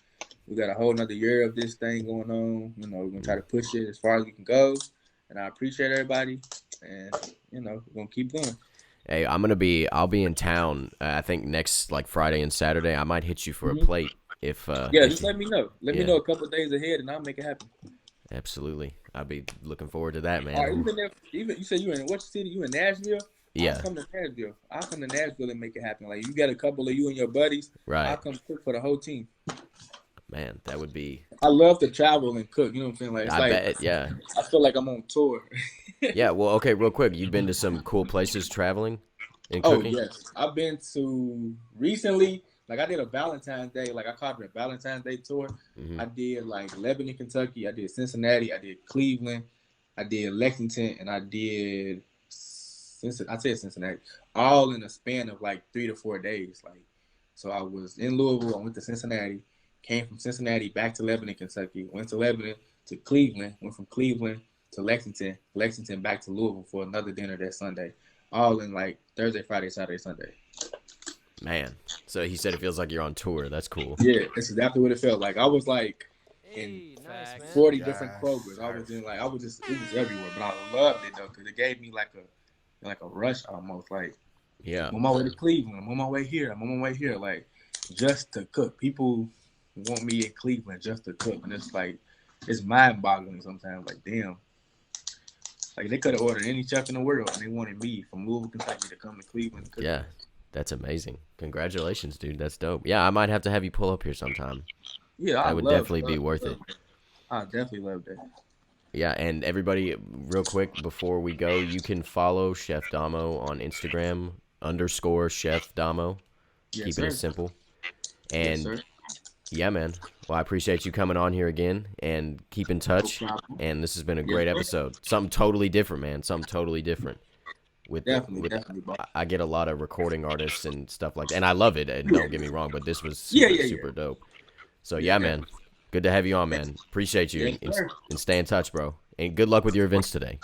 We got a whole nother year of this thing going on. You know, we're going to try to push it as far as we can go. And I appreciate everybody. And, you know, we're going to keep going. Hey, I'll be in town, I think next, like, Friday and Saturday. I might hit you for a plate if just let me know. Let me know a couple of days ahead and I'll make it happen. Absolutely. I'll be looking forward to that, man. All right, even you said you in what city? You in Nashville? Yeah. I'll come to Nashville and make it happen. Like, you got a couple of you and your buddies. Right. I'll come cook for the whole team. Man, that would be. I love to travel and cook. You know what I'm saying? Like, I bet, yeah. I feel like I'm on tour. Yeah, well, okay, real quick. You've been to some cool places traveling and cooking? Oh, yes. I've been to recently, like I did a Valentine's Day, like I called it a Valentine's Day tour. I did like Lebanon, Kentucky. I did Cincinnati. I did Cleveland. I did Lexington. And I did, Cincinnati. All in a span of like 3 to 4 days. Like, so I was in Louisville. I went to Cincinnati. Came from Cincinnati back to Lebanon, Kentucky. Went to Lebanon to Cleveland. Went from Cleveland to Lexington. Lexington back to Louisville for another dinner that Sunday. All in like Thursday, Friday, Saturday, Sunday. Man. So he said it feels like you're on tour. That's cool. Yeah, that's exactly what it felt like. I was like in 40 different Krogers. It was everywhere. But I loved it though, because it gave me like a rush almost. Like, yeah. I'm on my way to Cleveland. I'm on my way here. Like, just to cook. People want me in Cleveland just to cook, and it's like it's mind-boggling sometimes. Like, damn, like they could have ordered any chef in the world, and they wanted me from Louisville, Kentucky, to come to Cleveland to cook. Yeah, that's amazing. Congratulations, dude. That's dope. Yeah, I might have to have you pull up here sometime. Yeah, that would definitely be worth it. I definitely love that. Yeah, and everybody, real quick before we go, you can follow Chef Damo on Instagram _Chef Damo. Yes, Keeping it simple. And yeah, man. Well, I appreciate you coming on here again, and keep in touch. And this has been a great episode. Something totally different, man. Something totally different. Definitely, bro. I get a lot of recording artists and stuff like that, and I love it. And don't get me wrong, but this was Yeah, super dope. So yeah, yeah, man, good to have you on, man. Appreciate you, yes, sir. and stay in touch, bro. And good luck with your events today.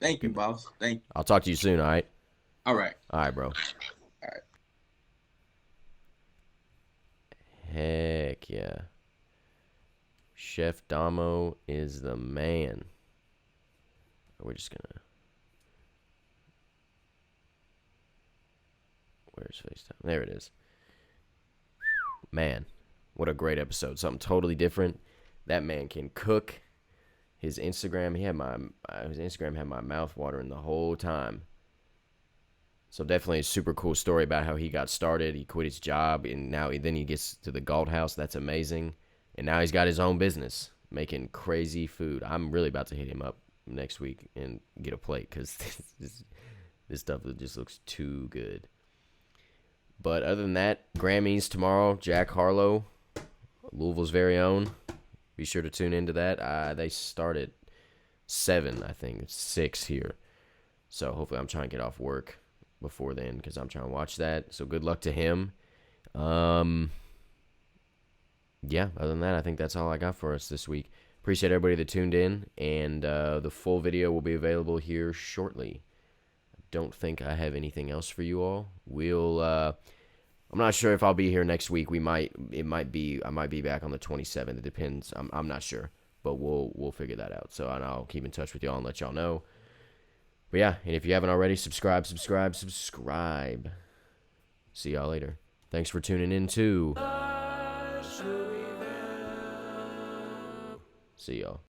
Thank you, boss. Thank you. I'll talk to you soon. All right. All right. All right, bro. All right. Heck yeah. Chef Damo is the man. We're just gonna. Where's FaceTime? There it is. Man, what a great episode. Something totally different. That man can cook. His Instagram, his Instagram had my mouth watering the whole time. So definitely a super cool story about how he got started. He quit his job, and then he gets to the Gold House. That's amazing. And now he's got his own business, making crazy food. I'm really about to hit him up next week and get a plate because this stuff just looks too good. But other than that, Grammys tomorrow. Jack Harlow, Louisville's very own. Be sure to tune into that. They start at 7, I think. It's 6 here. So hopefully I'm trying to get off work before then because I'm trying to watch that. So good luck to him. Yeah, other than that, I think that's all I got for us this week. Appreciate everybody that tuned in, and the full video will be available here shortly. Don't think I have anything else for you all. I'm not sure if I'll be here next week. I might be back on the 27th. It depends. I'm not sure, but we'll figure that out. So, and I'll keep in touch with y'all and let y'all know. But yeah, and if you haven't already, subscribe. See y'all later. Thanks for tuning in too. See y'all.